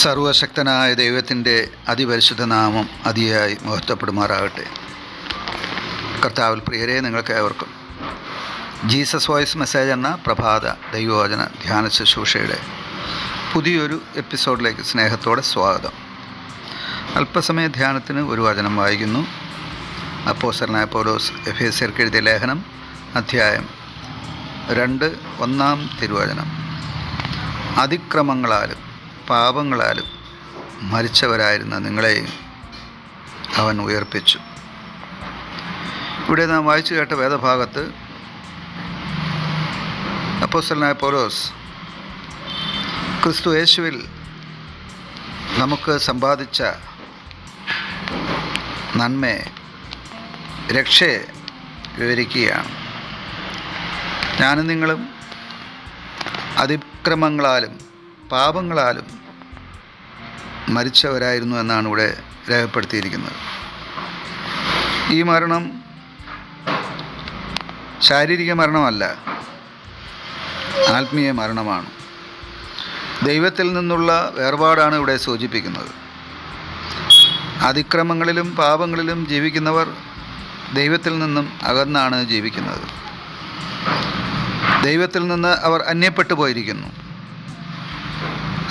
സർവശക്തനായ ദൈവത്തിൻ്റെ അതിപരിശുദ്ധ നാമം അതിയായി മഹത്വപ്പെടുമാറാകട്ടെ. കർത്താവിൽ പ്രിയരെ, നിങ്ങൾക്ക് ഏവർക്കും ജീസസ് വോയിസ് മെസ്സേജ് എന്ന പ്രഭാത ദൈവവചന ധ്യാന ശുശ്രൂഷയുടെ പുതിയൊരു എപ്പിസോഡിലേക്ക് സ്നേഹത്തോടെ സ്വാഗതം. അല്പസമയ ധ്യാനത്തിന് ഒരു വചനം വായിക്കുന്നു. അപ്പോസ്തലനായ പൗലോസ് എഫേസ്യർക്ക് എഴുതിയ ലേഖനം അധ്യായം 2 1 തിരുവചനം. അതിക്രമങ്ങളാലും പാപങ്ങളാലും മരിച്ചവരായിരുന്ന നിങ്ങളെയും അവൻ ഉയർപ്പിച്ചു. ഇവിടെ നാം വായിച്ചു കേട്ട വേദഭാഗത്ത് അപ്പോസ്തലനായ പൗലോസ് ക്രിസ്തു യേശുവിൽ നമുക്ക് സമ്പാദിച്ച നന്മയെ, രക്ഷയെ വിവരിക്കുകയാണ്. ഞാനും നിങ്ങളും അതിക്രമങ്ങളാലും പാപങ്ങളാലും മരിച്ചവരായിരുന്നു എന്നാണ് ഇവിടെ രേഖപ്പെടുത്തിയിരിക്കുന്നത്. ഈ മരണം ശാരീരിക മരണമല്ല, ആത്മീയ മരണമാണ്. ദൈവത്തിൽ നിന്നുള്ള വേർപാടാണ് ഇവിടെ സൂചിപ്പിക്കുന്നത്. അതിക്രമങ്ങളിലും പാപങ്ങളിലും ജീവിക്കുന്നവർ ദൈവത്തിൽ നിന്നും അകന്നാണ് ജീവിക്കുന്നത്. ദൈവത്തിൽ നിന്ന് അവർ അന്യപ്പെട്ടു പോയിരിക്കുന്നു.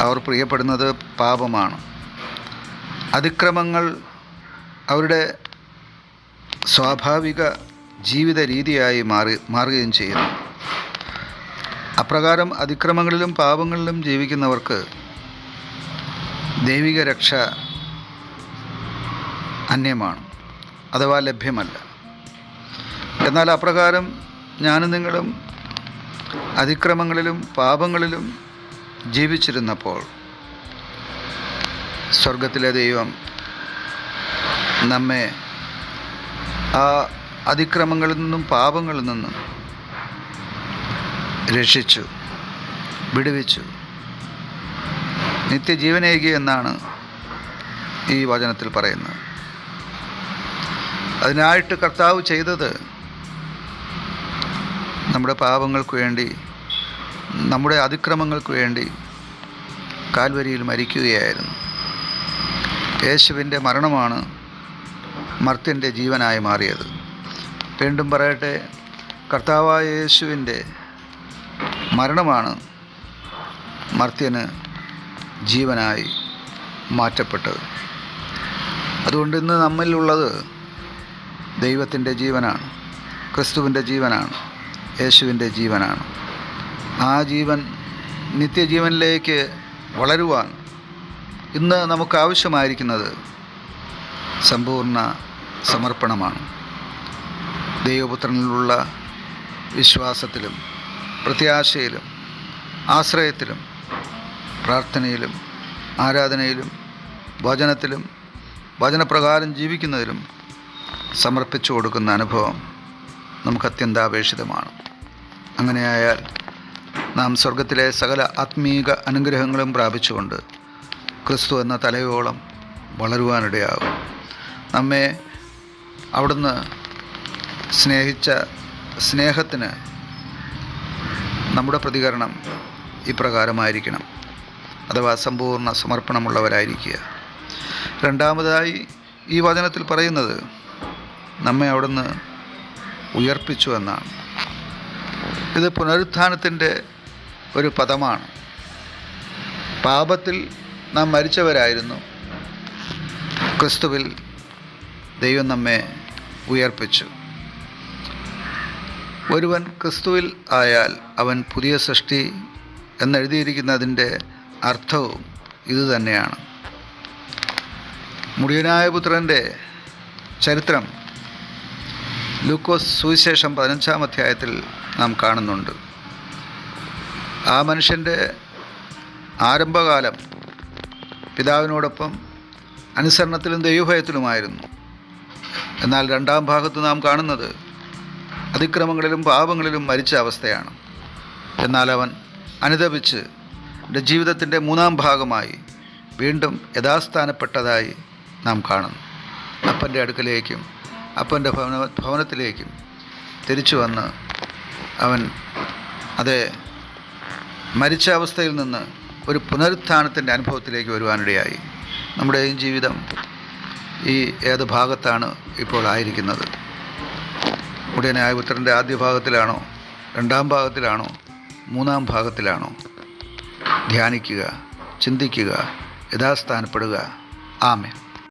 അവർ പ്രിയപ്പെടുന്നത് പാപമാണ്. അതിക്രമങ്ങൾ അവരുടെ സ്വാഭാവിക ജീവിത രീതിയായി മാറുകയും ചെയ്യുന്നു. അപ്രകാരം അതിക്രമങ്ങളിലും പാപങ്ങളിലും ജീവിക്കുന്നവർക്ക് ദൈവിക രക്ഷ അന്യമാണ്, അഥവാ ലഭ്യമല്ല. എന്നാൽ അപ്രകാരം ഞാനും നിങ്ങളും അതിക്രമങ്ങളിലും പാപങ്ങളിലും ജീവിച്ചിരുന്നപ്പോൾ സ്വർഗത്തിലെ ദൈവം നമ്മെ ആ അതിക്രമങ്ങളിൽ നിന്നും പാപങ്ങളിൽ നിന്നും രക്ഷിച്ചു, വിടുവിച്ചു, നിത്യജീവനേകി എന്നാണ് ഈ വചനത്തിൽ പറയുന്നത്. അതിനായിട്ട് കർത്താവ് ചെയ്തത് നമ്മുടെ പാപങ്ങൾക്ക് വേണ്ടി, നമ്മുടെ അതിക്രമങ്ങൾക്ക് വേണ്ടി കാൽവരിയിൽ മരിക്കുകയായിരുന്നു. യേശുവിൻ്റെ മരണമാണ് മർത്യൻ്റെ ജീവനായി മാറിയത്. വീണ്ടും പറയട്ടെ, കർത്താവായ യേശുവിൻ്റെ മരണമാണ് മർത്യന് ജീവനായി മാറ്റപ്പെട്ടത്. അതുകൊണ്ട് ഇന്ന് നമ്മിലുള്ളത് ദൈവത്തിൻ്റെ ജീവനാണ്, ക്രിസ്തുവിൻ്റെ ജീവനാണ്, യേശുവിൻ്റെ ജീവനാണ്. ആ ജീവൻ നിത്യജീവനിലേക്ക് വളരുവാൻ ഇന്ന് നമുക്ക് ആവശ്യമായിരിക്കുന്നത് സമ്പൂർണ്ണ സമർപ്പണമാണ്. ദൈവപുത്രനിലുള്ള വിശ്വാസത്തിലും പ്രത്യാശയിലും ആശ്രയത്തിലും പ്രാർത്ഥനയിലും ആരാധനയിലും വചനത്തിലും വചനപ്രകാരം ജീവിക്കുന്നതിലും സമർപ്പിച്ചു കൊടുക്കുന്ന അനുഭവം നമുക്ക് അത്യന്താപേക്ഷിതമാണ്. അങ്ങനെയായാൽ നാം സ്വർഗത്തിലെ സകല ആത്മീക അനുഗ്രഹങ്ങളും പ്രാപിച്ചുകൊണ്ട് ക്രിസ്തു എന്ന തലയോളം വളരുവാനിടയാകും. നമ്മെ അവിടുന്ന് സ്നേഹിച്ച സ്നേഹത്തിന് നമ്മുടെ പ്രതികരണം ഇപ്രകാരമായിരിക്കണം, അഥവാ സമ്പൂർണ്ണ സമർപ്പണമുള്ളവരായിരിക്കുക. രണ്ടാമതായി ഈ വചനത്തിൽ പറയുന്നത് നമ്മെ അവിടുന്ന് ഉയർപ്പിച്ചു എന്നാണ്. ഇത് പുനരുത്ഥാനത്തിൻ്റെ ഒരു പദമാണ്. പാപത്തിൽ നാം മരിച്ചവരായിരുന്നു. ക്രിസ്തുവിൽ ദൈവം നമ്മെ ഉയർപ്പിച്ചു. ഒരുവൻ ക്രിസ്തുവിൽ ആയാൽ അവൻ പുതിയ സൃഷ്ടി എന്നെഴുതിയിരിക്കുന്നതിൻ്റെ അർത്ഥവും ഇതുതന്നെയാണ്. മുടിയനായ പുത്രൻ്റെ ചരിത്രം ലൂക്കോസ് സുവിശേഷം 15-ാം അധ്യായത്തിൽ നാം കാണുന്നുണ്ട്. ആ മനുഷ്യൻ്റെ ആരംഭകാലം പിതാവിനോടൊപ്പം അനുസരണത്തിലും ദൈവഭയത്തിലുമായിരുന്നു. എന്നാൽ 2-ാം ഭാഗത്ത് നാം കാണുന്നത് അതിക്രമങ്ങളിലും പാപങ്ങളിലും മരിച്ച അവസ്ഥയാണ്. എന്നാൽ അവൻ അനുതപിച്ച് ജീവിതത്തിൻ്റെ 3-ാം ഭാഗമായി വീണ്ടും യഥാസ്ഥാനപ്പെട്ടതായി നാം കാണുന്നു. അപ്പൻ്റെ അടുക്കലേക്കും അപ്പൻ്റെ ഭവനത്തിലേക്കും തിരിച്ചു വന്ന് അവൻ അതേ മരിച്ച അവസ്ഥയിൽ നിന്ന് ഒരു പുനരുത്ഥാനത്തിൻ്റെ അനുഭവത്തിലേക്ക് വരുവാനിടയായി. നമ്മുടെയും ജീവിതം ഈ ഏത് ഭാഗത്താണ് ഇപ്പോൾ ആയിരിക്കുന്നത്? ഉടനായ പുത്രൻ്റെ ആദ്യ ഭാഗത്തിലാണോ, രണ്ടാം ഭാഗത്തിലാണോ, മൂന്നാം ഭാഗത്തിലാണോ? ധ്യാനിക്കുക, ചിന്തിക്കുക, യഥാസ്ഥാനപ്പെടുക. ആമേൻ.